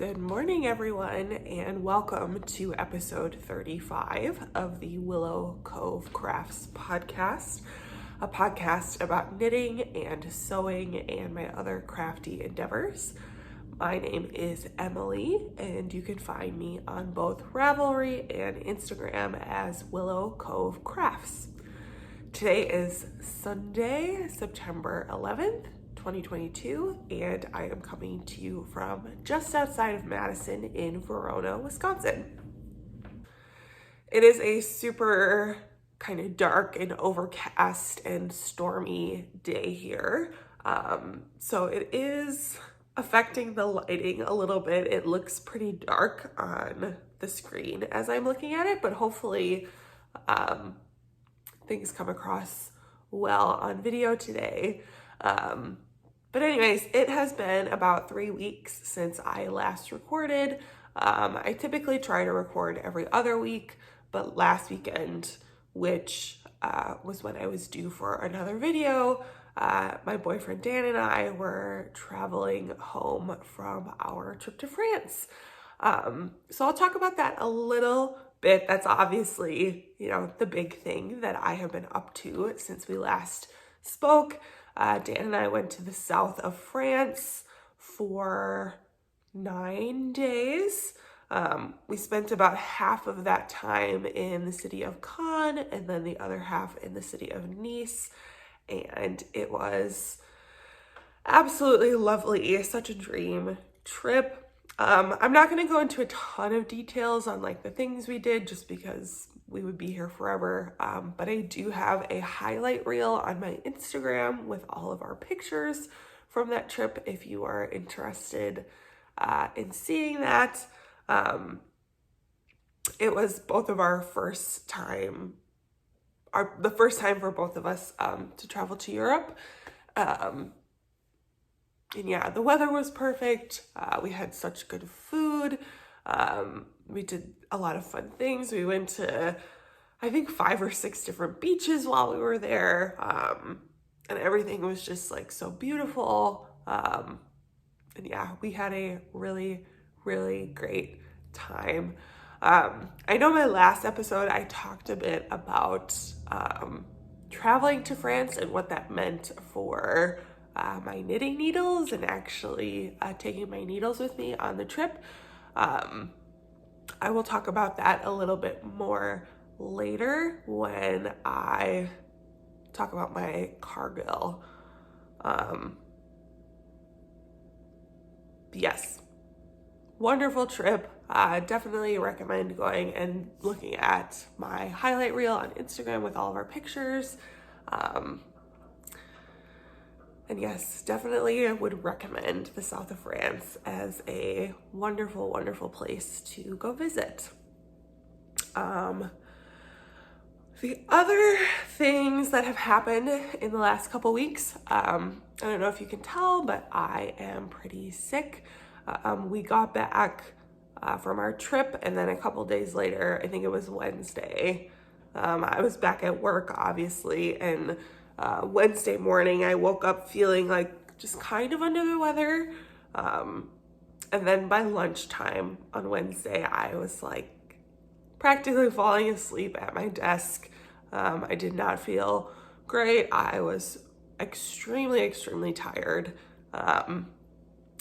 Good morning, everyone, and welcome to episode 35 of the Willow Cove Crafts podcast, a podcast about knitting and sewing and my other crafty endeavors. My name is Emily, and you can find me on both Ravelry and Instagram as Willow Cove Crafts. Today is Sunday, September 11th. 2022, and I am coming to you from just outside of Madison in Verona, Wisconsin. It is a super kind of dark and overcast and stormy day here. So it is affecting the lighting a little bit. It looks pretty dark on the screen as I'm looking at it, but hopefully things come across well on video today. But anyways, it has been about 3 weeks since I last recorded. I typically try to record every other week, but last weekend, which was when I was due for another video, my boyfriend Dan and I were traveling home from our trip to France. So I'll talk about that a little bit. That's obviously, the big thing that I have been up to since we last spoke. Dan and I went to the south of France for 9 days. We spent about half of that time in the city of Caen and then the other half in the city of Nice. And it was absolutely lovely. Such a dream trip. I'm not going to go into a ton of details on the things we did just because we would be here forever. But I do have a highlight reel on my Instagram with all of our pictures from that trip if you are interested in seeing that. It was both of our first time, the first time for both of us to travel to Europe. And yeah, the weather was perfect. We had such good food. We did a lot of fun things. We went to, I think, 5 or 6 different beaches while we were there. And everything was just so beautiful. And yeah, we had a really, really great time. I know my last episode, I talked a bit about traveling to France and what that meant for my knitting needles and actually taking my needles with me on the trip. I will talk about that a little bit more later when I talk about my Cargill. Yes, wonderful trip. Definitely recommend going and looking at my highlight reel on Instagram with all of our pictures. And yes, definitely would recommend the south of France as a wonderful, wonderful place to go visit. The other things that have happened in the last couple weeks, I don't know if you can tell, but I am pretty sick. We got back from our trip, and then a couple days later, I think it was Wednesday, I was back at work, obviously, and Wednesday morning, I woke up feeling just kind of under the weather. And then by lunchtime on Wednesday, I was practically falling asleep at my desk. I did not feel great. I was extremely, extremely tired. And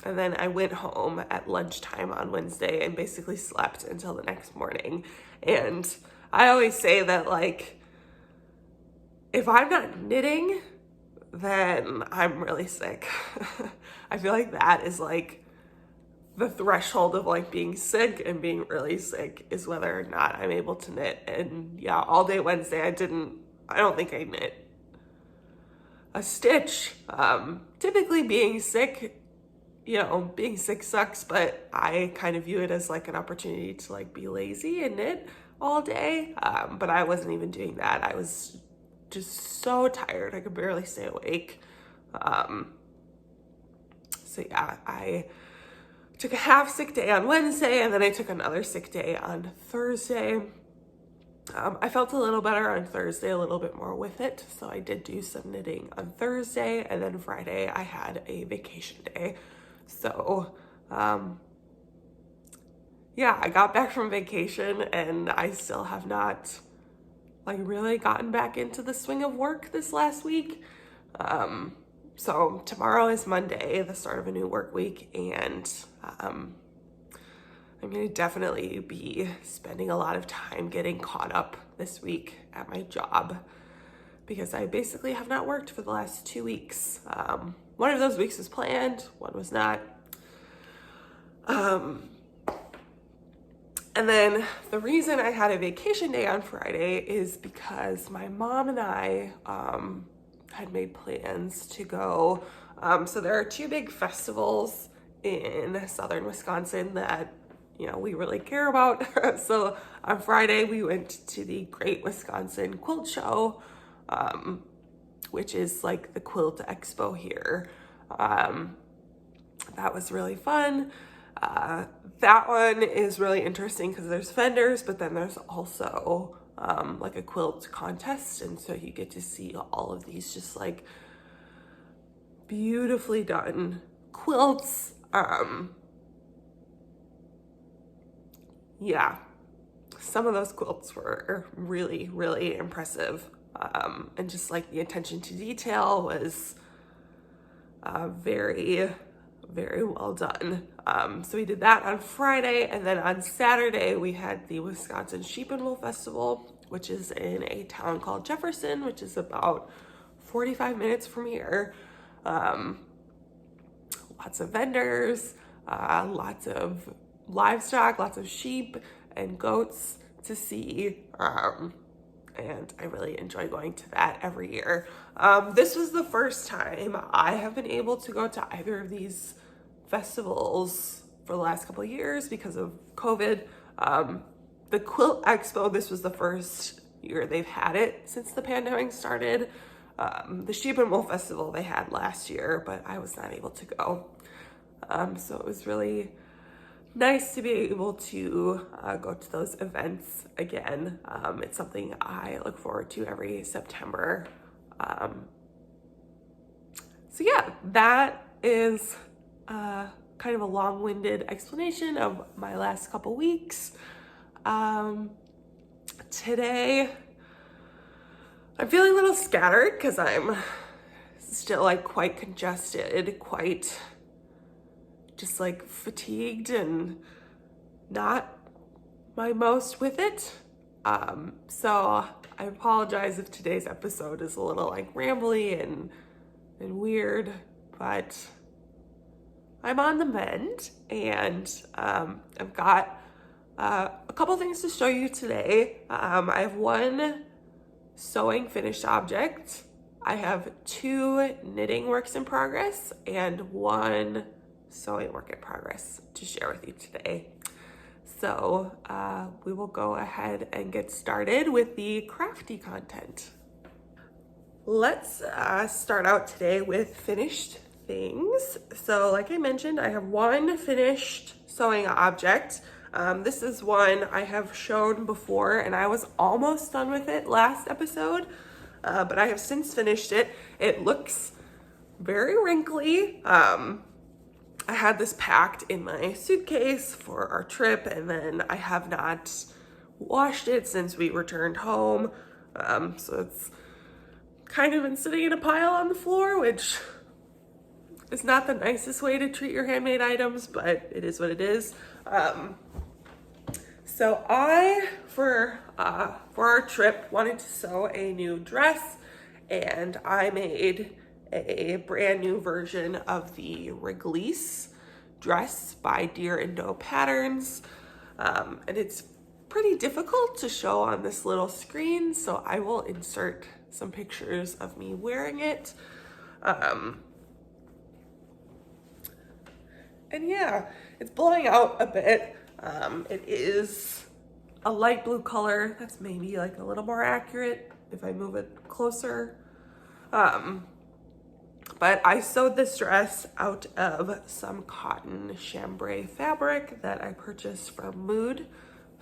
then I went home at lunchtime on Wednesday and basically slept until the next morning. And I always say that if I'm not knitting, then I'm really sick. I feel like that is the threshold of being sick, and being really sick is whether or not I'm able to knit. And yeah, all day Wednesday, I don't think I knit a stitch. Typically being sick, being sick sucks, but I kind of view it as an opportunity to be lazy and knit all day. But I wasn't even doing that. I was just so tired. I could barely stay awake. So yeah, I took a half sick day on Wednesday, and then I took another sick day on Thursday. I felt a little better on Thursday, a little bit more with it. So I did do some knitting on Thursday, and then Friday I had a vacation day. So yeah, I got back from vacation and I still have not like really gotten back into the swing of work this last week. So tomorrow is Monday, the start of a new work week, and I'm gonna definitely be spending a lot of time getting caught up this week at my job because I basically have not worked for the last 2 weeks. One of those weeks was planned, one was not. And then the reason I had a vacation day on Friday is because my mom and I had made plans to go. So there are 2 big festivals in southern Wisconsin that, you know, we really care about. So on Friday, we went to the Great Wisconsin Quilt Show, which is like the quilt expo here. That was really fun. That one is really interesting because there's vendors, but then there's also like a quilt contest, and so you get to see all of these just like beautifully done quilts. Yeah, some of those quilts were really, really impressive, and just like the attention to detail was very, very well done. So we did that on Friday, and then on Saturday we had the Wisconsin Sheep and Wool Festival, which is in a town called Jefferson, which is about 45 minutes from here. Lots of vendors, lots of livestock, lots of sheep and goats to see. And I really enjoy going to that every year. This was the first time I have been able to go to either of these festivals for the last couple of years because of COVID. The Quilt Expo, this was the first year they've had it since the pandemic started. The Sheep and Wool Festival they had last year, but I was not able to go. So it was really nice to be able to go to those events again. It's something I look forward to every September. So yeah, that is kind of a long-winded explanation of my last couple weeks. Today, I'm feeling a little scattered because I'm still like quite congested, quite just like fatigued and not my most with it. So I apologize if today's episode is a little like rambly and weird, but I'm on the mend, and I've got a couple things to show you today. I have one sewing finished object. I have 2 knitting works in progress and 1 sewing work in progress to share with you today. So we will go ahead and get started with the crafty content. Let's start out today with finished things. So like I mentioned, I have 1 finished sewing object. This is one I have shown before, and I was almost done with it last episode, but I have since finished it. It looks very wrinkly. I had this packed in my suitcase for our trip, and then I have not washed it since we returned home. So it's kind of been sitting in a pile on the floor, which is not the nicest way to treat your handmade items, but it is what it is. So I, for our trip, wanted to sew a new dress, and I made a brand new version of the Reglisse dress by Deer and Doe Patterns. And it's pretty difficult to show on this little screen, so I will insert some pictures of me wearing it. And yeah, it's blowing out a bit. It is a light blue color. That's maybe like a little more accurate if I move it closer. But I sewed this dress out of some cotton chambray fabric that I purchased from Mood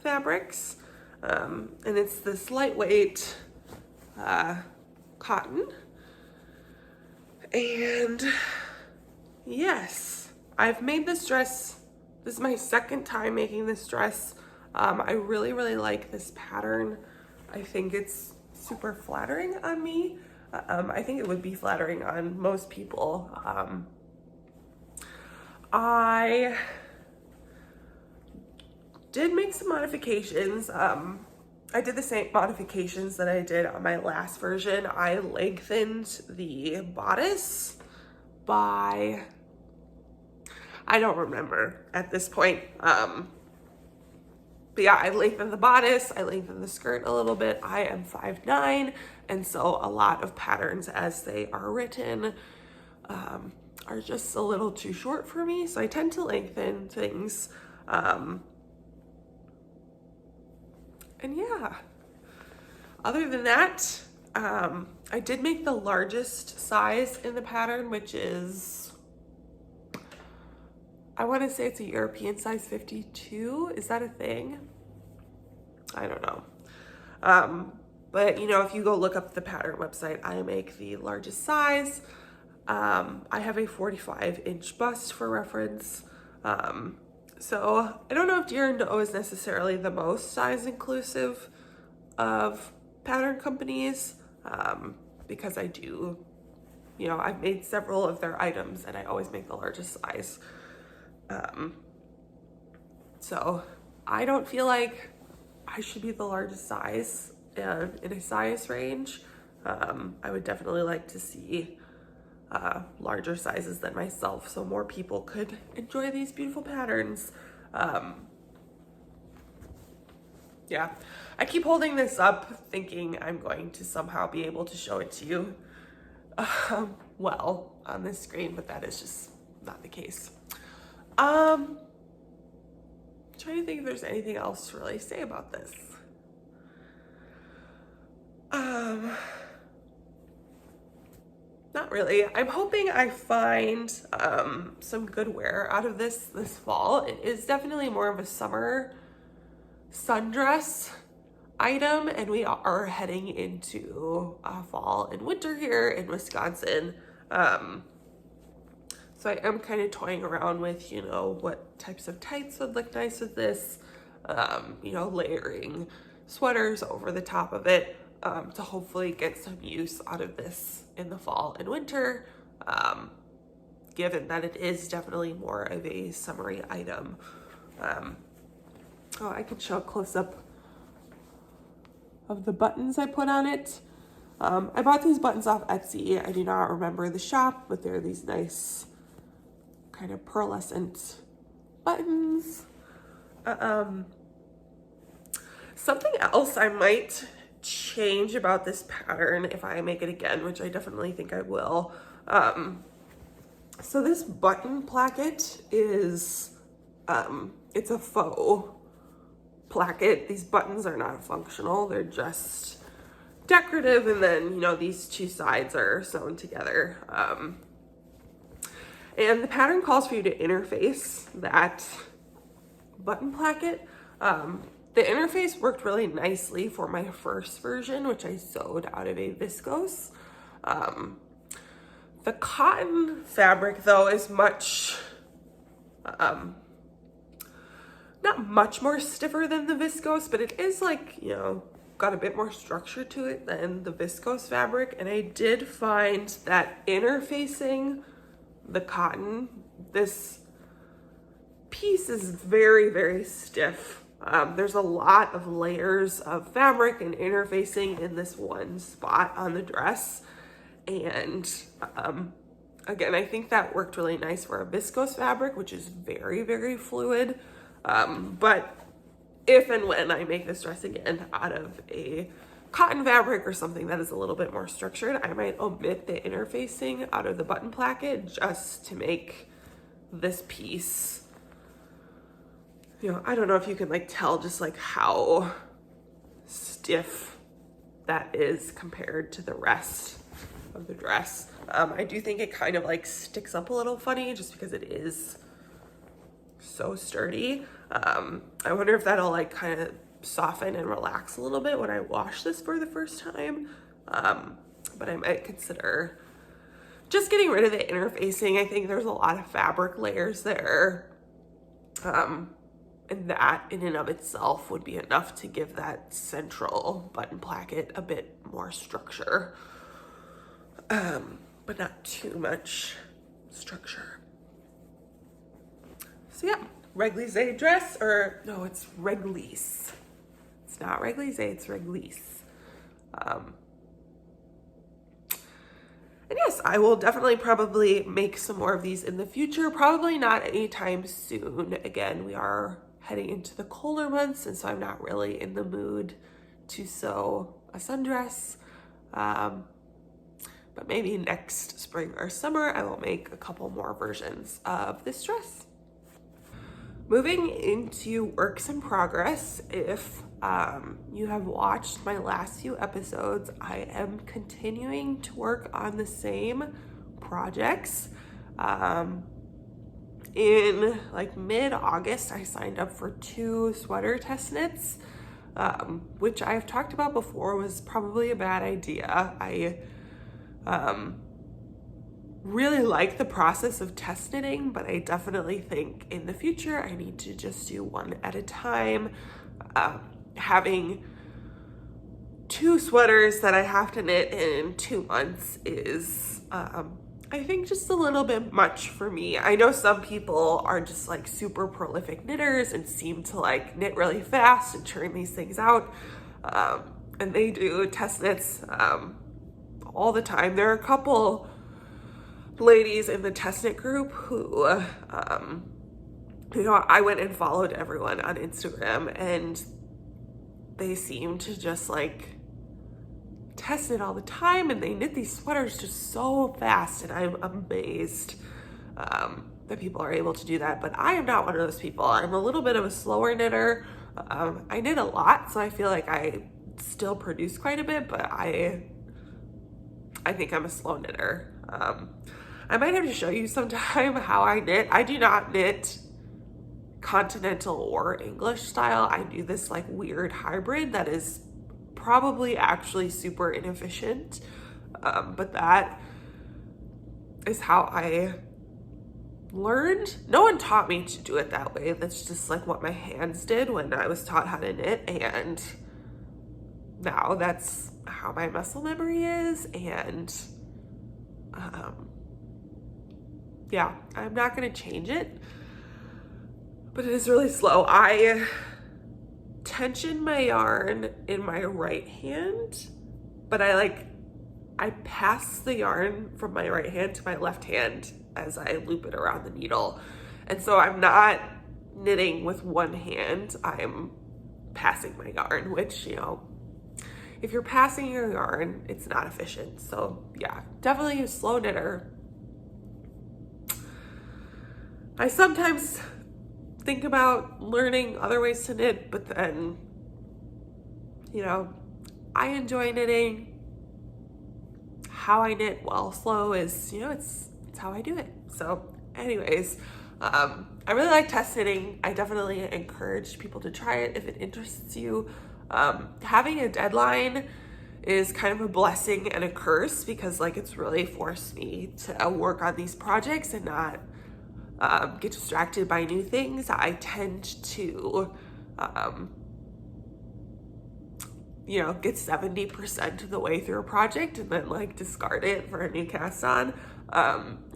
Fabrics. And it's this lightweight cotton. And yes, I've made this dress This is my second time making this dress. I really, really like this pattern. I think it's super flattering on me. I think it would be flattering on most people. I did make some modifications. I did the same modifications that I did on my last version. I lengthened the bodice by, I don't remember at this point. But yeah, I lengthened the bodice, I lengthened the skirt a little bit. I am 5'9", and so a lot of patterns as they are written are just a little too short for me. So I tend to lengthen things. And yeah, other than that, I did make the largest size in the pattern, which is, I want to say it's a European size 52. Is that a thing? I don't know. But you know, if you go look up the pattern website, I make the largest size. I have a 45-inch bust for reference. So I don't know if Deer and Doe is necessarily the most size inclusive of pattern companies, because I do, you know, I've made several of their items and I always make the largest size. So I don't feel like I should be the largest size in a size range. I would definitely like to see larger sizes than myself so more people could enjoy these beautiful patterns. Yeah, I keep holding this up thinking I'm going to somehow be able to show it to you well on this screen, but that is just not the case. I'm trying to think if there's anything else to really say about this. Not really. I'm hoping I find some good wear out of this fall. It is definitely more of a summer sundress item, and we are heading into fall and winter here in Wisconsin. So I am kind of toying around with, you know, what types of tights would look nice with this, you know, layering sweaters over the top of it, to hopefully get some use out of this in the fall and winter, given that it is definitely more of a summery item. Oh, I could show a close-up of the buttons I put on it. I bought these buttons off Etsy. I do not remember the shop, but they're these nice kind of pearlescent buttons. Something else I might change about this pattern if I make it again, which I definitely think I will. So this button placket is, it's a faux placket. These buttons are not functional. They're just decorative, and then, you know, these two sides are sewn together. And the pattern calls for you to interface that button placket. The interface worked really nicely for my first version, which I sewed out of a viscose. The cotton fabric, though, is much, not much more stiffer than the viscose, but it is like, you know, got a bit more structure to it than the viscose fabric. And I did find that interfacing the cotton, this piece is very, very stiff. There's a lot of layers of fabric and interfacing in this one spot on the dress. And again, I think that worked really nice for a viscose fabric, which is very, very fluid. But if and when I make this dress again out of a cotton fabric or something that is a little bit more structured, I might omit the interfacing out of the button placket just to make this piece, you know, I don't know if you can like tell just like how stiff that is compared to the rest of the dress. I do think it kind of like sticks up a little funny just because it is so sturdy. I wonder if that'll like kind of soften and relax a little bit when I wash this for the first time. But I might consider just getting rid of the interfacing. I think there's a lot of fabric layers there. And that in and of itself would be enough to give that central button placket a bit more structure, but not too much structure. So yeah, Reglisse dress, or no, it's Reglisse. It's not Reglisse, it's Reglisse. And yes, I will definitely probably make some more of these in the future, probably not anytime soon. Again, we are heading into the colder months, and so I'm not really in the mood to sew a sundress. But maybe next spring or summer, I will make a couple more versions of this dress. Moving into works in progress, if you have watched my last few episodes, I am continuing to work on the same projects. In like mid-August, I signed up for 2 sweater test knits, which I've talked about before was probably a bad idea. I really like the process of test knitting, but I definitely think in the future I need to just do one at a time. Having 2 sweaters that I have to knit in 2 months is, I think, just a little bit much for me. I know some people are just like super prolific knitters and seem to like knit really fast and churn these things out. And they do test knits all the time. There are a couple ladies in the test knit group who, I went and followed everyone on Instagram, and they seem to just like test knit all the time, and they knit these sweaters just so fast, and I'm amazed that people are able to do that. But I am not one of those people. I'm a little bit of a slower knitter. I knit a lot, so I feel like I still produce quite a bit, but I think I'm a slow knitter. I might have to show you sometime how I knit. I do not knit continental or English style. I do this like weird hybrid that is probably actually super inefficient, but that is how I learned. No one taught me to do it that way. That's just like what my hands did when I was taught how to knit, and now that's how my muscle memory is. And yeah, I'm not gonna change it, but it is really slow. I tension my yarn in my right hand, but I pass the yarn from my right hand to my left hand as I loop it around the needle. And so I'm not knitting with one hand, I'm passing my yarn, which, if you're passing your yarn, it's not efficient. So yeah, definitely a slow knitter. I sometimes think about learning other ways to knit, but then, I enjoy knitting. How I knit while slow is, it's how I do it. So anyways, I really like test knitting. I definitely encourage people to try it if it interests you. Having a deadline is kind of a blessing and a curse, because it's really forced me to work on these projects and not get distracted by new things. I tend to, get 70% of the way through a project and then discard it for a new cast on.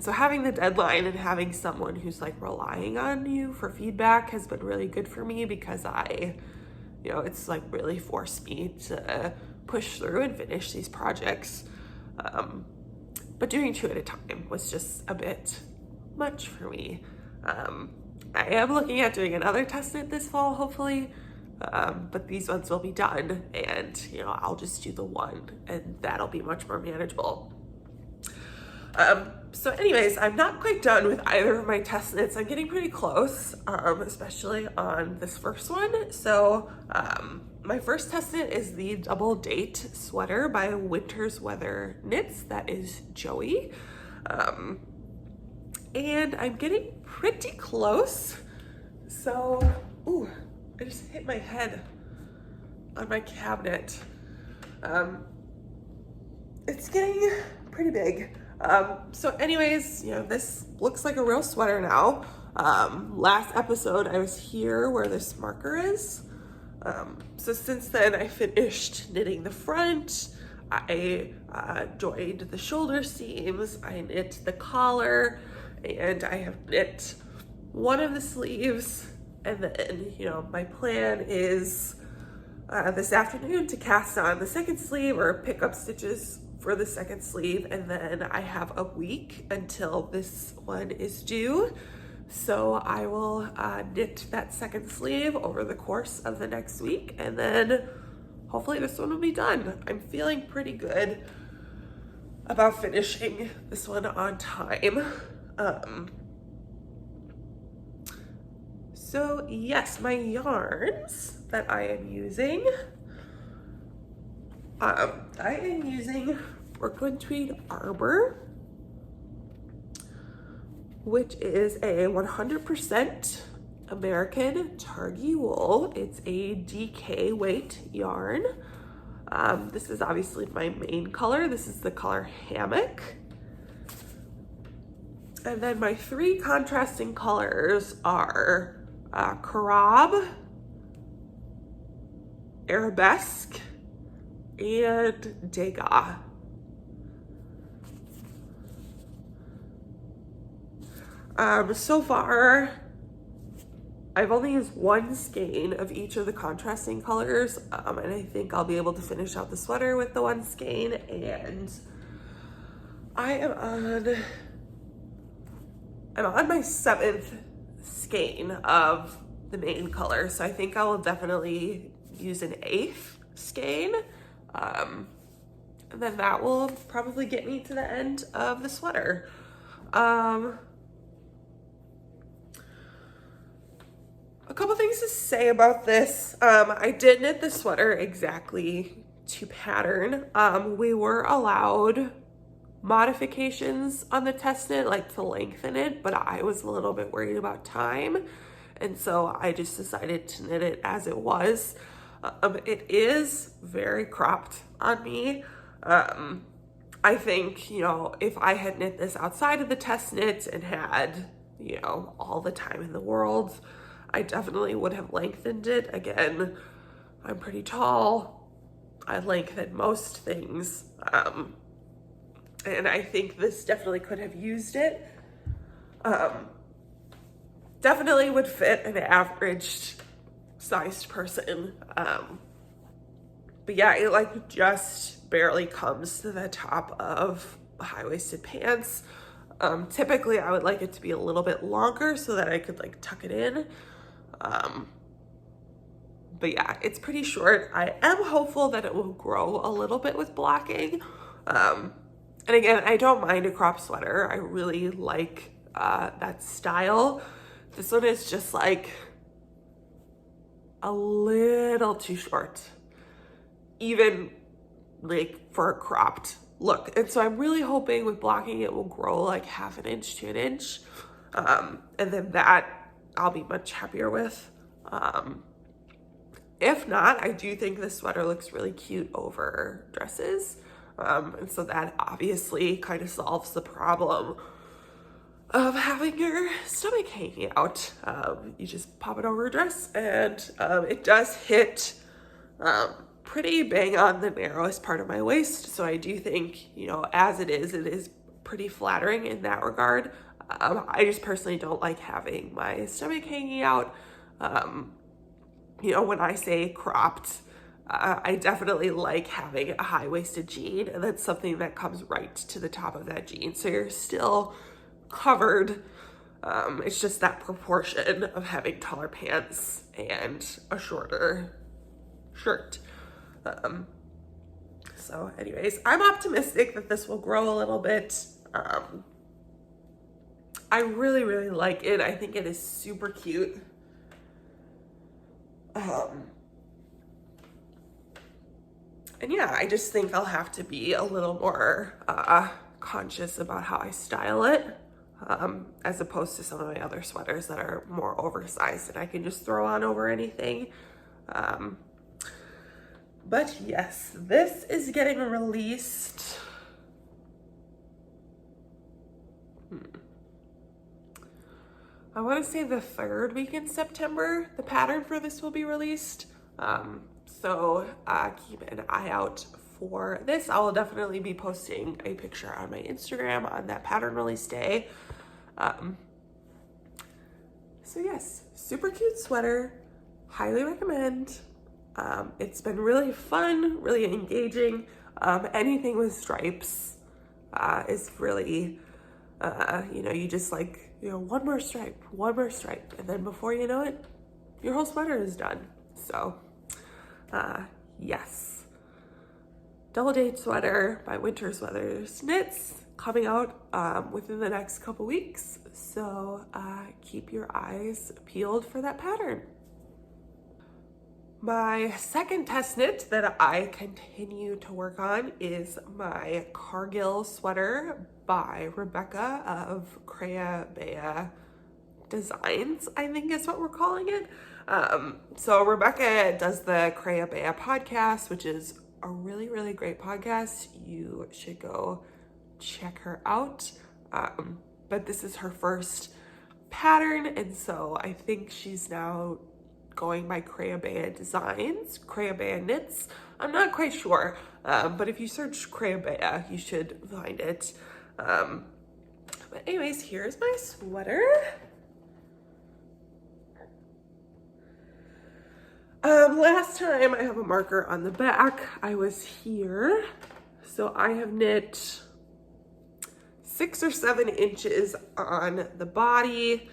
So having the deadline and having someone who's relying on you for feedback has been really good for me, because it's really forced me to push through and finish these projects. But doing 2 at a time was just a bit much for me. I am looking at doing another test knit this fall, hopefully, but these ones will be done, and I'll just do the one, and that'll be much more manageable. So anyways, I'm not quite done with either of my test knits. I'm getting pretty close, especially on this first one. So my first test knit is the double date sweater by Winter's Weather Knits. That is Joey. And I'm getting pretty close. So, ooh, I just hit my head on my cabinet. It's getting pretty big. So anyways, this looks like a real sweater now. Last episode I was here where this marker is. So since then I finished knitting the front, I joined the shoulder seams, I knit the collar, and I have knit one of the sleeves. And then, you know, my plan is this afternoon to cast on the second sleeve or pick up stitches for the second sleeve. And then I have a week until this one is due. So I will knit that second sleeve over the course of the next week. And then hopefully this one will be done. I'm feeling pretty good about finishing this one on time. So yes, my yarns that I am using, I am using Brooklyn Tweed Arbor, which is a 100% American Targhee wool. It's a DK weight yarn. This is obviously my main color. This is the color Hammock. And then my three contrasting colors are Carob, Arabesque, and Degas. So far, I've only used one skein of each of the contrasting colors, and I think I'll be able to finish out the sweater with the one skein. And I'm on my 7th skein of the main color, so I think I will definitely use an 8th skein, and then that will probably get me to the end of the sweater. A couple things to say about this. I did knit the sweater exactly to pattern. We were allowed modifications on the test knit, like to lengthen it, but I was a little bit worried about time, and so I just decided to knit it as it was. It is very cropped on me. I think, you know, if I had knit this outside of the test knit and had, you know, all the time in the world, I definitely would have lengthened it. Again, I'm pretty tall. I lengthen most things. And I think this definitely could have used it. Definitely would fit an average sized person. But yeah, it like just barely comes to the top of high-waisted pants. Typically I would like it to be a little bit longer so that I could like tuck it in. But yeah, it's pretty short. I am hopeful that it will grow a little bit with blocking. And again, I don't mind a crop sweater. I really like that style. This one is just like a little too short, even like for a cropped look. And so I'm really hoping with blocking it will grow like 1/2 inch to 1 inch. And then that I'll be much happier with. If not, I do think this sweater looks really cute over dresses. And so that obviously kind of solves the problem of having your stomach hanging out. You just pop it over a dress, and it does hit pretty bang on the narrowest part of my waist. So I do think, you know, as it is pretty flattering in that regard. I just personally don't like having my stomach hanging out. You know, when I say cropped, I definitely like having a high-waisted jean, and that's something that comes right to the top of that jean. So you're still covered. It's just that proportion of having taller pants and a shorter shirt. So anyways, I'm optimistic that this will grow a little bit. I really, really like it. I think it is super cute. And yeah, I just think I'll have to be a little more conscious about how I style it, as opposed to some of my other sweaters that are more oversized and I can just throw on over anything. But yes, this is getting released. I want to say the 3rd week in September, the pattern for this will be released. So keep an eye out for this. I will definitely be posting a picture on my Instagram on that pattern release day. So yes, super cute sweater, highly recommend. It's been really fun, really engaging. Anything with stripes is really, you just like, one more stripe, and then before you know it, your whole sweater is done. So yes, Double Date Sweater by Winter Sweaters Knits coming out within the next couple weeks. So keep your eyes peeled for that pattern. My second test knit that I continue to work on is my Cargill sweater by Rebecca of Crea Designs, I think is what we're calling it. So Rebecca does the Crea podcast, which is a really, really great podcast. You should go check her out. But this is her first pattern, and so I think she's now going by Crea Designs, Crea Knits. I'm not quite sure, but if you search Crea, you should find it. But anyways, here's my sweater. Last time, I have a marker on the back, I was here. So I have knit 6 or 7 inches on the body.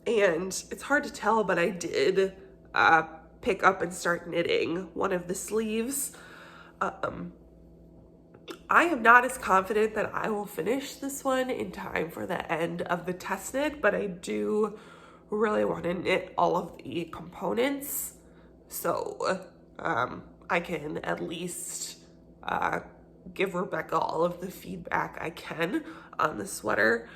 And it's hard to tell, but I did pick up and start knitting one of the sleeves. I am not as confident that I will finish this one in time for the end of the test knit, but I do really want to knit all of the components, so I can at least give Rebecca all of the feedback I can on the sweater.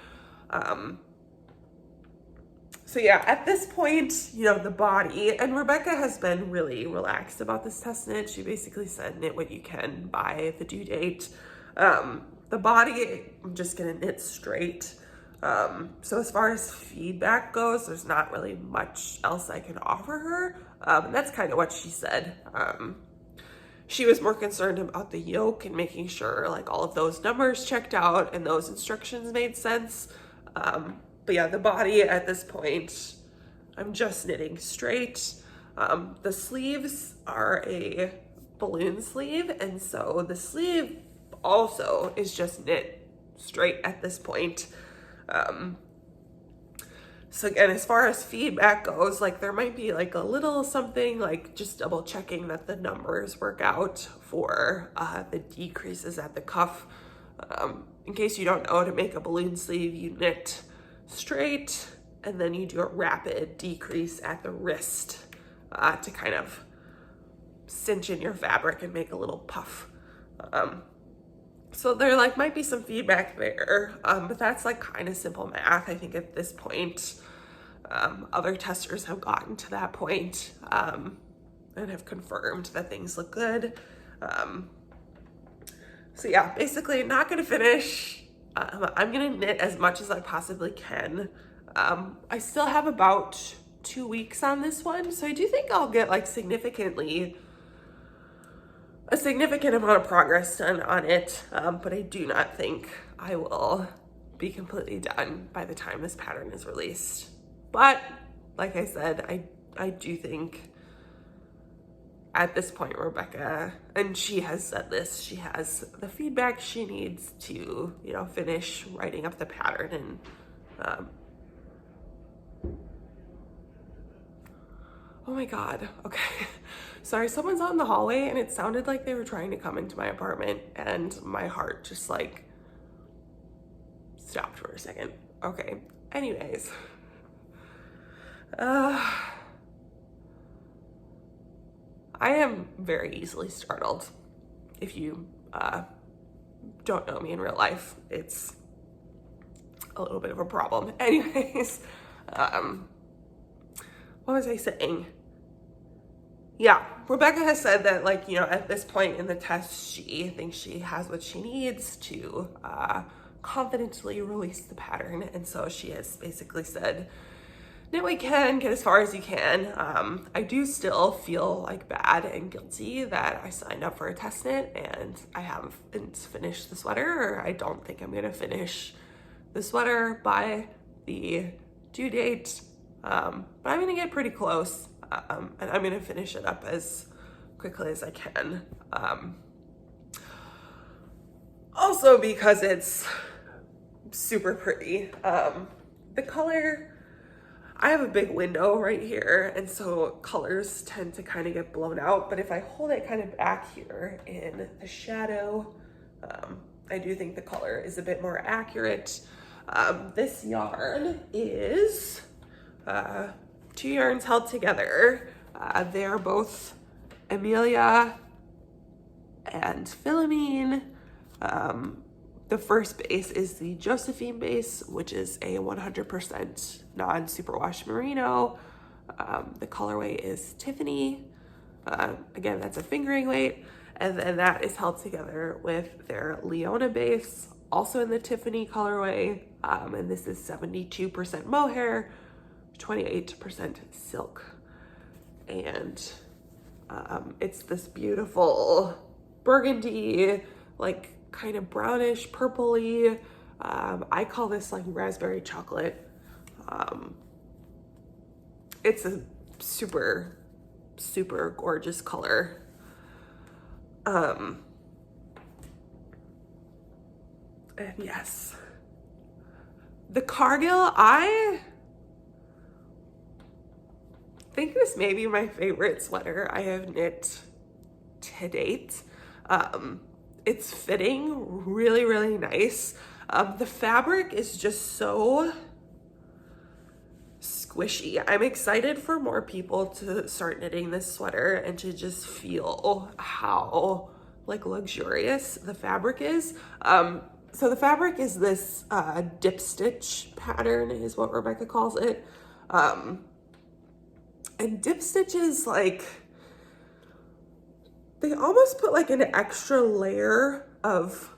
So yeah, at this point, the body, and Rebecca has been really relaxed about this test knit. She basically said knit what you can by the due date. The body, I'm just gonna knit straight. So as far as feedback goes, there's not really much else I can offer her. And that's kind of what she said. She was more concerned about the yoke and making sure like all of those numbers checked out and those instructions made sense. But yeah, the body at this point, I'm just knitting straight. The sleeves are a balloon sleeve, and so the sleeve also is just knit straight at this point. So again, as far as feedback goes, like there might be like a little something, like just double checking that the numbers work out for the decreases at the cuff. In case you don't know, to make a balloon sleeve, you knit straight and then you do a rapid decrease at the wrist to kind of cinch in your fabric and make a little puff. So there like might be some feedback there, but that's like kind of simple math. I think at this point, other testers have gotten to that point and have confirmed that things look good. So yeah, basically not gonna finish. I'm gonna knit as much as I possibly can. I still have about 2 weeks on this one, so I do think I'll get like a significant amount of progress done on it, but I do not think I will be completely done by the time this pattern is released. But like I said, I do think at this point, Rebecca, and she has said this, she has the feedback she needs to, finish writing up the pattern. And oh my God, okay. Sorry, someone's out in the hallway and it sounded like they were trying to come into my apartment and my heart just like stopped for a second. Okay, anyways. I am very easily startled. If you don't know me in real life, it's a little bit of a problem. Anyways, what was I saying? Yeah, Rebecca has said that at this point in the test, she thinks she has what she needs to confidently release the pattern. And so she has basically said, knit what you can, get as far as you can. I do still feel like bad and guilty that I signed up for a test knit and I haven't finished the sweater, or I don't think I'm gonna finish the sweater by the due date. But I'm gonna get pretty close, and I'm gonna finish it up as quickly as I can. Also because it's super pretty. The color, I have a big window right here, and so colors tend to kind of get blown out, but if I hold it kind of back here in the shadow, I do think the color is a bit more accurate. This yarn is 2 yarns held together. They're both Emilia and Philomene. The first base is the Josephine base, which is a 100% non-superwash merino. The colorway is Tiffany. Again, that's a fingering weight. And then that is held together with their Leona base, also in the Tiffany colorway. And this is 72% mohair, 28% silk. And it's this beautiful burgundy, like kind of brownish purpley. I call this like raspberry chocolate. It's a super, super gorgeous color. And yes, the Cargill, I think this may be my favorite sweater I have knit to date. It's fitting really, really nice. The fabric is just so squishy. I'm excited for more people to start knitting this sweater and to just feel how like luxurious the fabric is. So the fabric is this dip stitch pattern is what Rebecca calls it. And dip stitches, like, they almost put like an extra layer of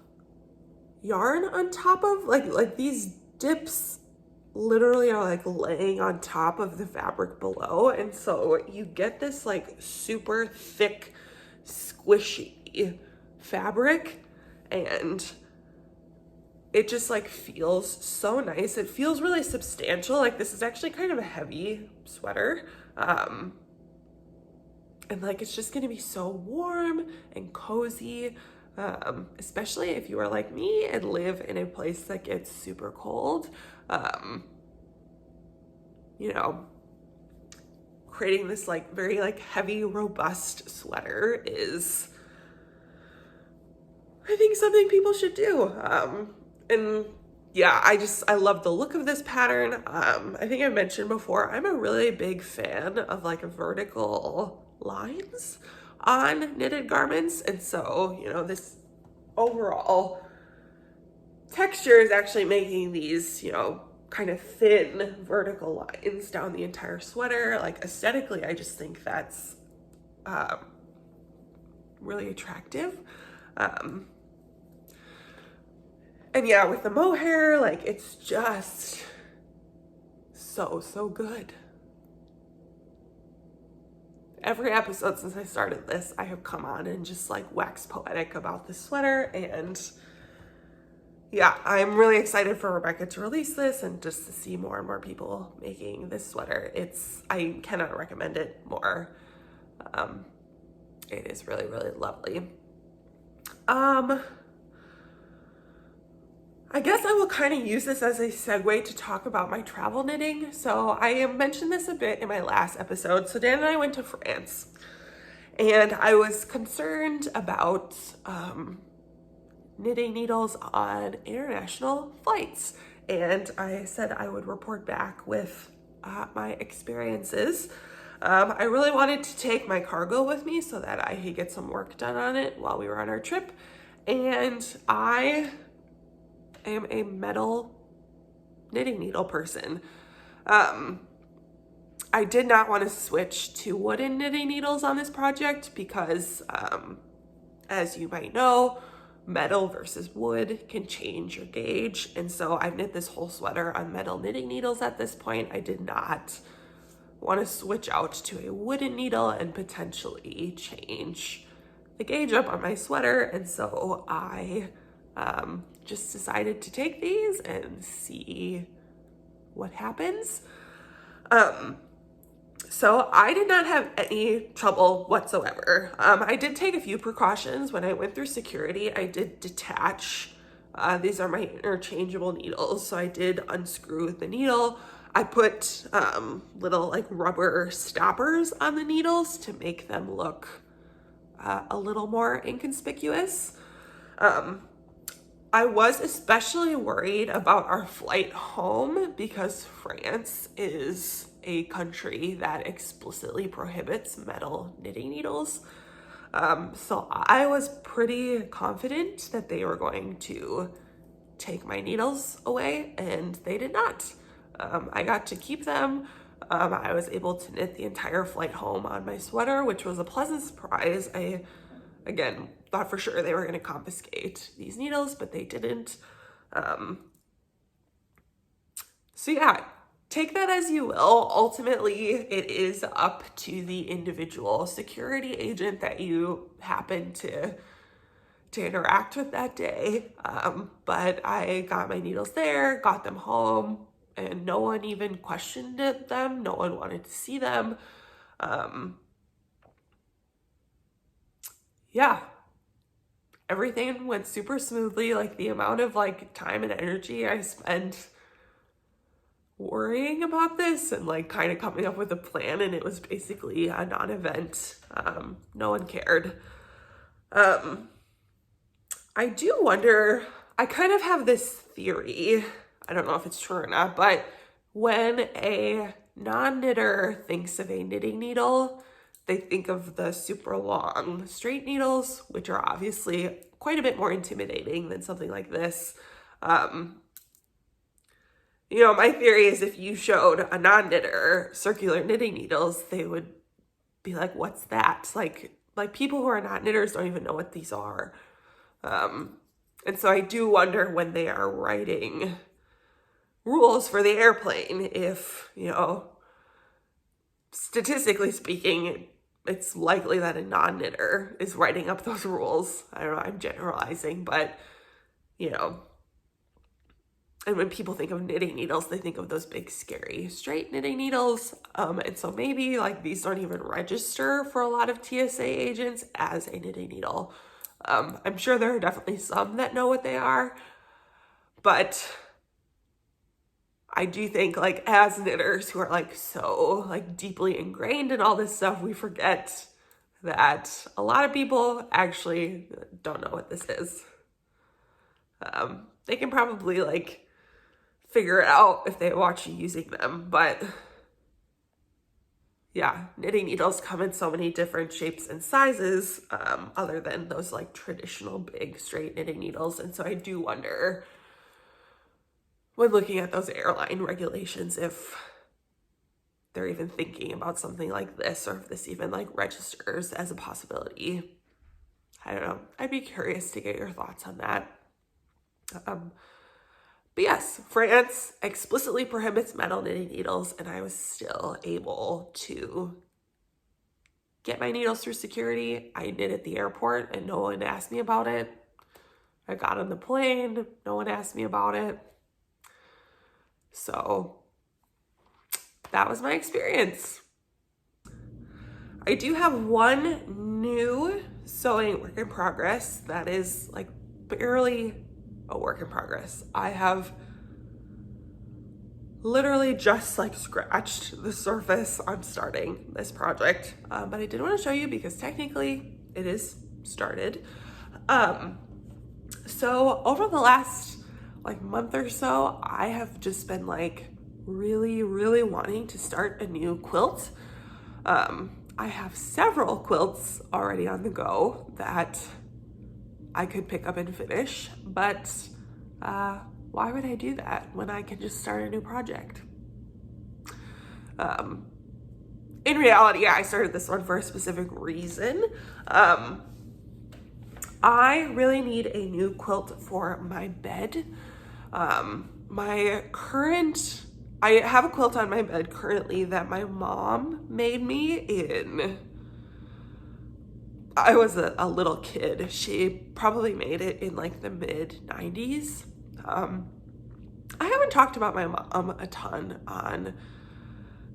yarn on top of, like these dips literally are like laying on top of the fabric below. And so you get this like super thick, squishy fabric, and it just like feels so nice. It feels really substantial. Like this is actually kind of a heavy sweater. And like, it's just gonna be so warm and cozy, especially if you are like me and live in a place that gets super cold. You know, creating this like very like heavy, robust sweater is, I think, something people should do. And yeah, I love the look of this pattern. I think I mentioned before, I'm a really big fan of like vertical lines on knitted garments. And so, you know, this overall texture is actually making these, you know, kind of thin vertical lines down the entire sweater. Like aesthetically, I just think that's really attractive. And yeah, with the mohair, like it's just so good. Every episode since I started this, I have come on and just like waxed poetic about this sweater. And yeah, I'm really excited for Rebecca to release this and just to see more and more people making this sweater. I cannot recommend it more. It is really, really lovely. I guess I will kind of use this as a segue to talk about my travel knitting. So I mentioned this a bit in my last episode. So Dan and I went to France, and I was concerned about knitting needles on international flights. And I said I would report back with my experiences. I really wanted to take my Cargill with me so that I could get some work done on it while we were on our trip. And I am a metal knitting needle person. I did not want to switch to wooden knitting needles on this project because, as you might know, metal versus wood can change your gauge. And so I've knit this whole sweater on metal knitting needles at this point. I did not want to switch out to a wooden needle and potentially change the gauge up on my sweater. And so I just decided to take these and see what happens. So I did not have any trouble whatsoever. I did take a few precautions. When I went through security, I did detach. These are my interchangeable needles. So I did unscrew the needle. I put little like rubber stoppers on the needles to make them look a little more inconspicuous. I was especially worried about our flight home because France is a country that explicitly prohibits metal knitting needles. So I was pretty confident that they were going to take my needles away, and they did not. I got to keep them. I was able to knit the entire flight home on my sweater, which was a pleasant surprise. I, again, thought for sure they were going to confiscate these needles, but they didn't. So yeah, take that as you will. Ultimately, it is up to the individual security agent that you happen to interact with that day. But I got my needles there, got them home, and no one even questioned them. No one wanted to see them. Yeah, everything went super smoothly. Like the amount of like time and energy I spent worrying about this and like kind of coming up with a plan, and it was basically a non-event. No one cared. I do wonder, I kind of have this theory, I don't know if it's true or not, but when a non-knitter thinks of a knitting needle, they think of the super long straight needles, which are obviously quite a bit more intimidating than something like this. You know, my theory is if you showed a non-knitter circular knitting needles, they would be like, what's that? Like people who are not knitters don't even know what these are. And so I do wonder when they are writing rules for the airplane, if, you know, statistically speaking, it's likely that a non-knitter is writing up those rules. I don't know, I'm generalizing, but, you know, and when people think of knitting needles, they think of those big, scary, straight knitting needles. And so maybe like these don't even register for a lot of TSA agents as a knitting needle. I'm sure there are definitely some that know what they are, but I do think like as knitters who are like so like deeply ingrained in all this stuff, we forget that a lot of people actually don't know what this is. They can probably like figure it out if they watch you using them, but yeah, knitting needles come in so many different shapes and sizes, other than those like traditional big straight knitting needles. And so I do wonder when looking at those airline regulations if they're even thinking about something like this, or if this even like registers as a possibility. I don't know. I'd be curious to get your thoughts on that. But yes, France explicitly prohibits metal knitting needles, and I was still able to get my needles through security. I knit at the airport and no one asked me about it. I got on the plane, no one asked me about it. So that was my experience. I do have one new sewing work in progress that is like barely a work in progress. I have literally just like scratched the surface on starting this project, but I did want to show you because technically it is started. So over the last like month or so, I have just been like really wanting to start a new quilt. I have several quilts already on the go that I could pick up and finish, but why would I do that when I can just start a new project? In reality, I started this one for a specific reason. I really need a new quilt for my bed. I have a quilt on my bed currently that my mom made me in, I was a little kid. She probably made it in like the mid 90s. I haven't talked about my mom a ton on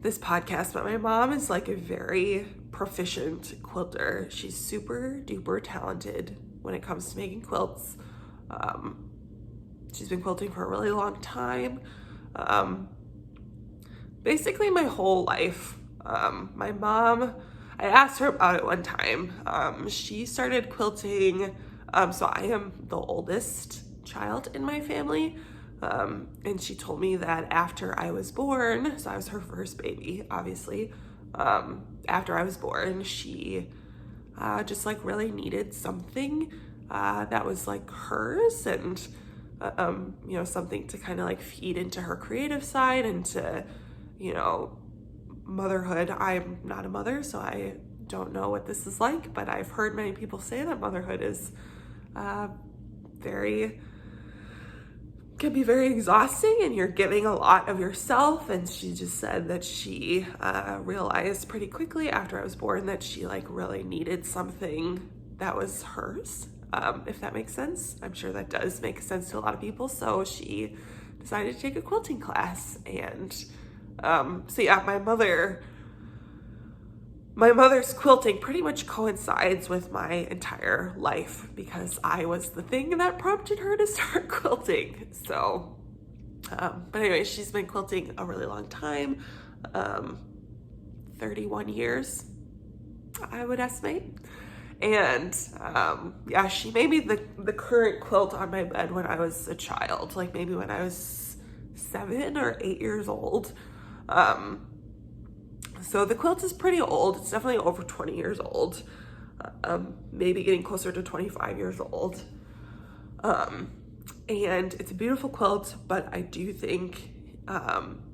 this podcast, but my mom is like a very proficient quilter. She's super duper talented when it comes to making quilts. She's been quilting for a really long time. Basically my whole life. My mom, I asked her about it one time. She started quilting, so I am the oldest child in my family. And she told me that after I was born, so I was her first baby, obviously. After I was born, she just like really needed something that was like hers, and you know, something to kind of like feed into her creative side and to, you know, motherhood. I'm not a mother, so I don't know what this is like, but I've heard many people say that motherhood is can be very exhausting and you're giving a lot of yourself. And she just said that she realized pretty quickly after I was born that she like really needed something that was hers, if that makes sense. I'm sure that does make sense to a lot of people. So she decided to take a quilting class. And so yeah, my mother's quilting pretty much coincides with my entire life because I was the thing that prompted her to start quilting. So, but anyway, she's been quilting a really long time, 31 years, I would estimate. And yeah, she made me the current quilt on my bed when I was a child, like maybe when I was 7 or 8 years old. So the quilt is pretty old. It's definitely over 20 years old, maybe getting closer to 25 years old. And it's a beautiful quilt, but I do think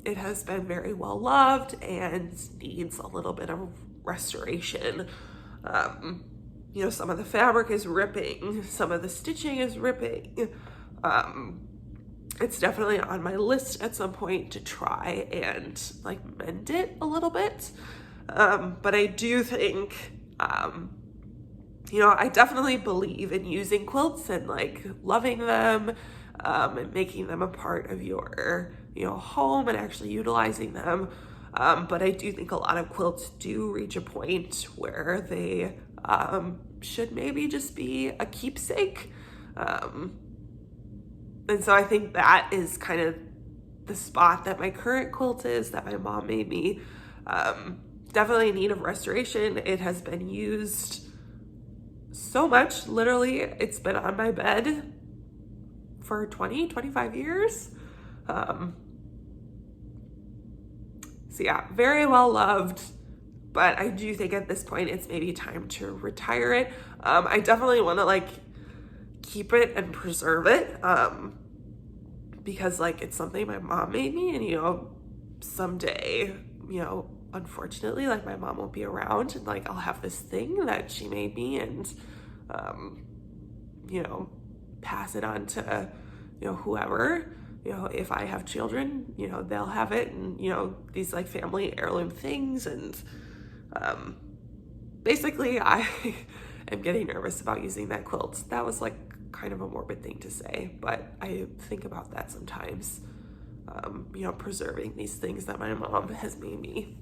it has been very well loved and needs a little bit of restoration. You know, some of the fabric is ripping, some of the stitching is ripping. It's definitely on my list at some point to try and like mend it a little bit. But I do think, you know, I definitely believe in using quilts and like loving them, and making them a part of your, you know, home and actually utilizing them. But I do think a lot of quilts do reach a point where they should maybe just be a keepsake. And so I think that is kind of the spot that my current quilt is, that my mom made me. Definitely in need of restoration. It has been used so much. Literally, it's been on my bed for 25 years. So yeah, very well loved. But I do think at this point, it's maybe time to retire it. I definitely want to like keep it and preserve it, because like it's something my mom made me, and you know, someday, you know, unfortunately, like my mom won't be around, and like I'll have this thing that she made me, and you know, pass it on to, you know, whoever. You know, if I have children, you know, they'll have it, and you know, these like family heirloom things. And basically I am getting nervous about using that quilt. That was like kind of a morbid thing to say, but I think about that sometimes, you know, preserving these things that my mom has made me.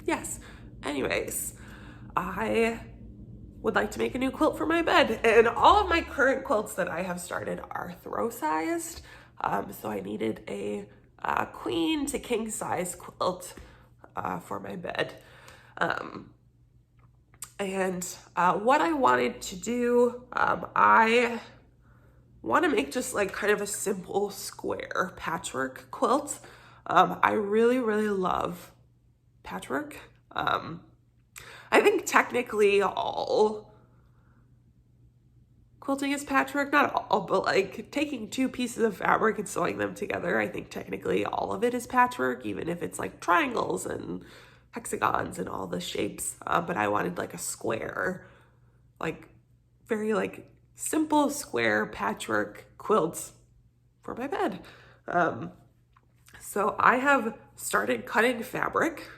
Yes, anyways, I would like to make a new quilt for my bed, and all of my current quilts that I have started are throw sized, so I needed a queen to king size quilt for my bed. And what I wanted to do, I want to make just like kind of a simple square patchwork quilt. I really, really love patchwork. I think technically all quilting is patchwork, not all, but like taking two pieces of fabric and sewing them together, I think technically all of it is patchwork, even if it's like triangles and hexagons and all the shapes, but I wanted like a square, like very like simple square patchwork quilt for my bed. So I have started cutting fabric,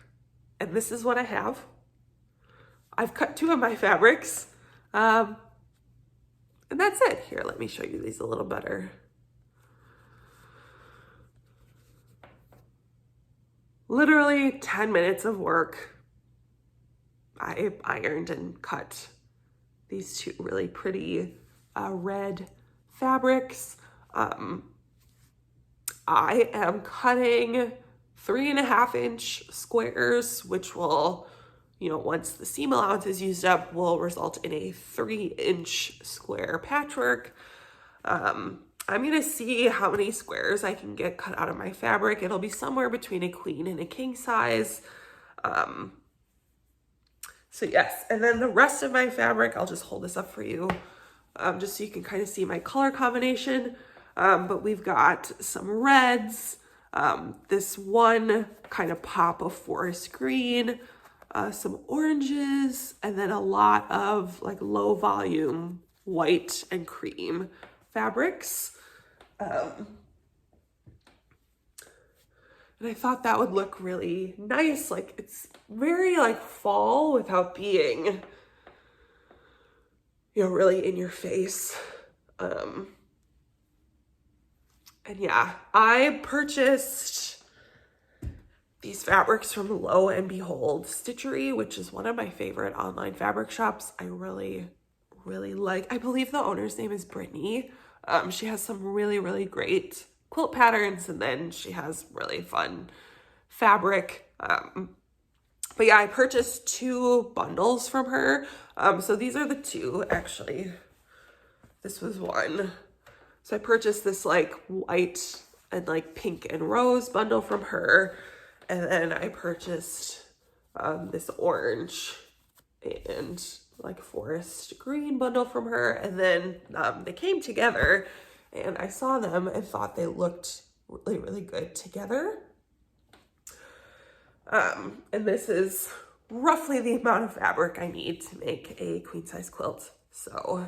and this is what I have. I've cut 2 of my fabrics, and that's it. Here, let me show you these a little better. Literally 10 minutes of work. I ironed and cut these 2 really pretty red fabrics. I am cutting 3.5-inch squares, which will, you know, once the seam allowance is used up, will result in a 3-inch square patchwork. I'm gonna see how many squares I can get cut out of my fabric. It'll be somewhere between a queen and a king size. So yes, and then the rest of my fabric, I'll just hold this up for you, just so you can kind of see my color combination. But we've got some reds, this one kind of pop of forest green, some oranges, and then a lot of like low volume white and cream fabrics. And I thought that would look really nice. Like it's very like fall without being, you know, really in your face. And yeah, I purchased these fabrics from Lo and Behold Stitchery, which is one of my favorite online fabric shops. I really, really like. I believe the owner's name is Brittany. She has some really, really great quilt patterns, and then she has really fun fabric. But yeah, I purchased 2 bundles from her. So these are the 2, actually. This was one. So I purchased this like white and like pink and rose bundle from her. And then I purchased this orange and like forest green bundle from her. And then they came together, and I saw them and thought they looked really, really good together. And this is roughly the amount of fabric I need to make a queen size quilt. So,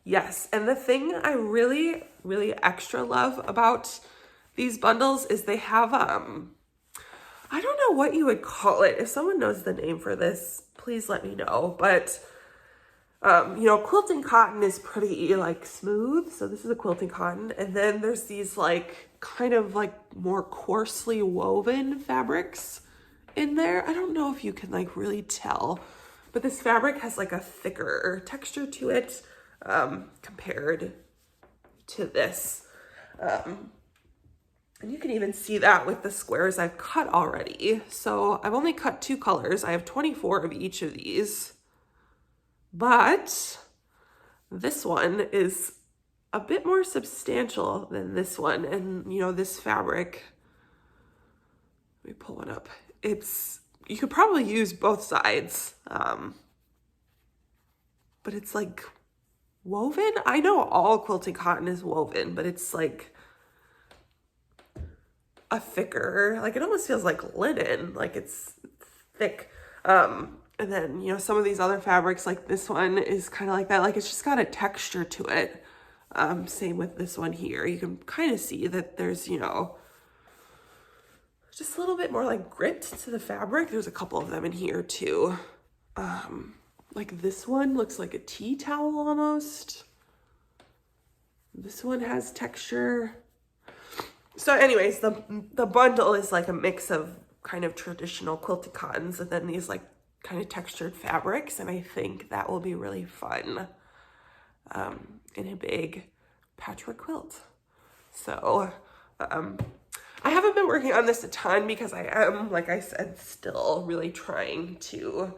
yes. And the thing I really, really extra love about these bundles is they have, I don't know what you would call it. If someone knows the name for this, please let me know. But, you know, quilting cotton is pretty like smooth. So this is a quilting cotton. And then there's these like kind of like more coarsely woven fabrics in there. I don't know if you can like really tell, but this fabric has like a thicker texture to it compared to this. And you can even see that with the squares I've cut already. So I've only cut 2 colors. I have 24 of each of these. But this one is a bit more substantial than this one. And, you know, this fabric, let me pull one up. You could probably use both sides. But it's like woven. I know all quilting cotton is woven, but it's like a thicker, like it almost feels like linen, like it's thick. And then, you know, some of these other fabrics, like this one is kind of like that, like it's just got a texture to it. Same with this one here. You can kind of see that there's, you know, just a little bit more like grit to the fabric. There's a couple of them in here too. Like this one looks like a tea towel almost. This one has texture. So anyways, the bundle is like a mix of kind of traditional quilted cottons and then these like kind of textured fabrics, and I think that will be really fun in a big patchwork quilt. So I haven't been working on this a ton because I am, like I said, still really trying to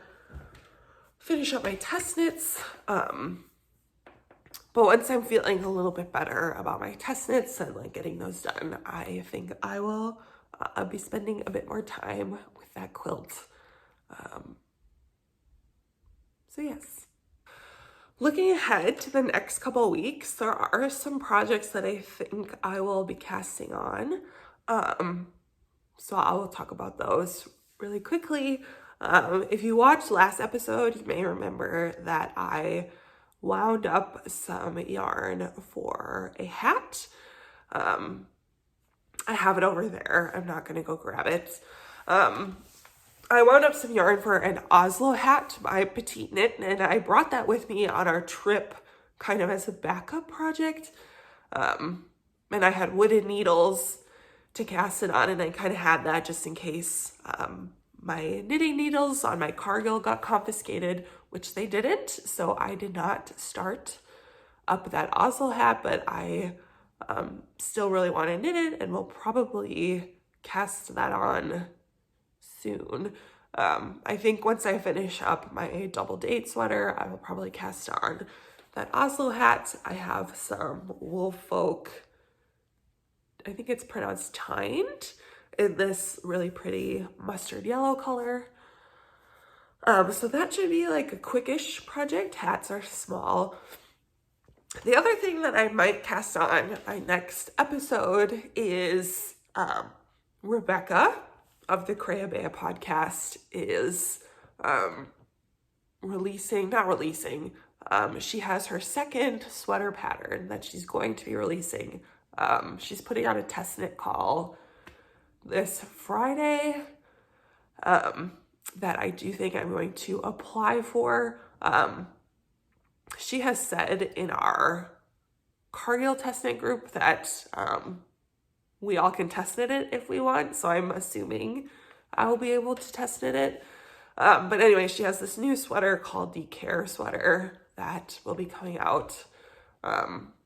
finish up my test knits. But once I'm feeling a little bit better about my test knits and like getting those done, I think I will be spending a bit more time with that quilt. So yes. Looking ahead to the next couple of weeks, there are some projects that I think I will be casting on. So I will talk about those really quickly. If you watched last episode, you may remember that I wound up some yarn for a hat. I have it over there. I'm not gonna go grab it. I wound up some yarn for an Oslo hat by PetiteKnit, and I brought that with me on our trip kind of as a backup project. And I had wooden needles to cast it on, and I kind of had that just in case my knitting needles on my Cargill got confiscated, which they didn't, so I did not start up that Oslo hat, but I still really want to knit it and will probably cast that on soon. I think once I finish up my double date sweater, I will probably cast on that Oslo hat. I have some Woolfolk, I think it's pronounced Tynd, in this really pretty mustard yellow color. So that should be like a quickish project. Hats are small. The other thing that I might cast on my next episode is Rebecca of the Crea podcast is she has her second sweater pattern that she's going to be releasing. She's putting out a test knit call this Friday that I do think I'm going to apply for. She has said in our Cargill test knit group that we all can test knit it if we want, so I'm assuming I will be able to test knit it. But anyway, she has this new sweater called the Kerr sweater that will be coming out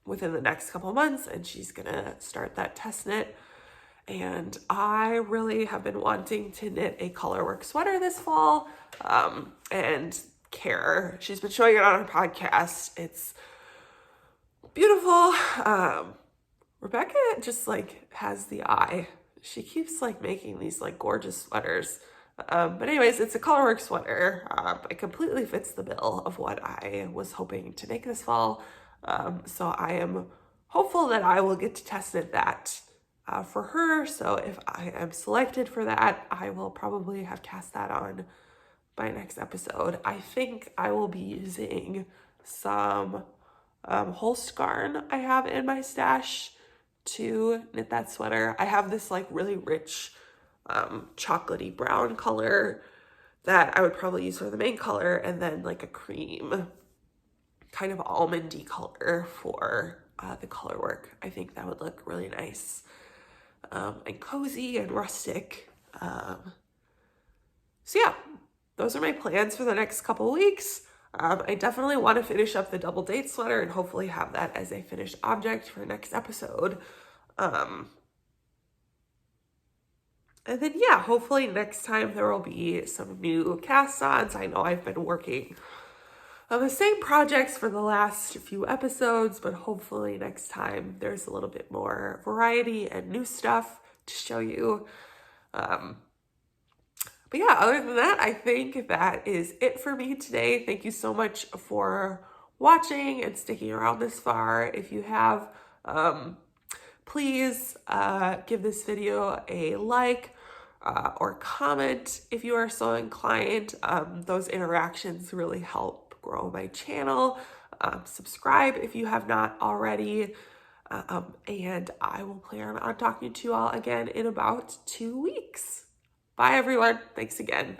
within the next couple of months, and she's gonna start that test knit. And I really have been wanting to knit a colorwork sweater this fall, and Kerr, she's been showing it on her podcast. It's beautiful. Rebecca just like has the eye. She keeps like making these like gorgeous sweaters. But anyways, it's a colorwork sweater. It completely fits the bill of what I was hoping to make this fall. So I am hopeful that I will get to test knit that for her. So if I am selected for that, I will probably have cast that on by next episode. I think I will be using some Holst yarn I have in my stash to knit that sweater. I have this like really rich chocolatey brown color that I would probably use for the main color, and then like a cream kind of almondy color for the color work. I think that would look really nice and cozy and rustic. So yeah, those are my plans for the next couple weeks. I definitely want to finish up the double date sweater and hopefully have that as a finished object for next episode. And then yeah, hopefully next time there will be some new cast-ons. I know I've been working on the same projects for the last few episodes, but hopefully next time there's a little bit more variety and new stuff to show you. But yeah, other than that, I think that is it for me today. Thank you so much for watching and sticking around this far. If you have, please give this video a like or comment if you are so inclined. Those interactions really help grow my channel. Subscribe if you have not already. And I will plan on talking to you all again in about 2 weeks. Bye, everyone. Thanks again.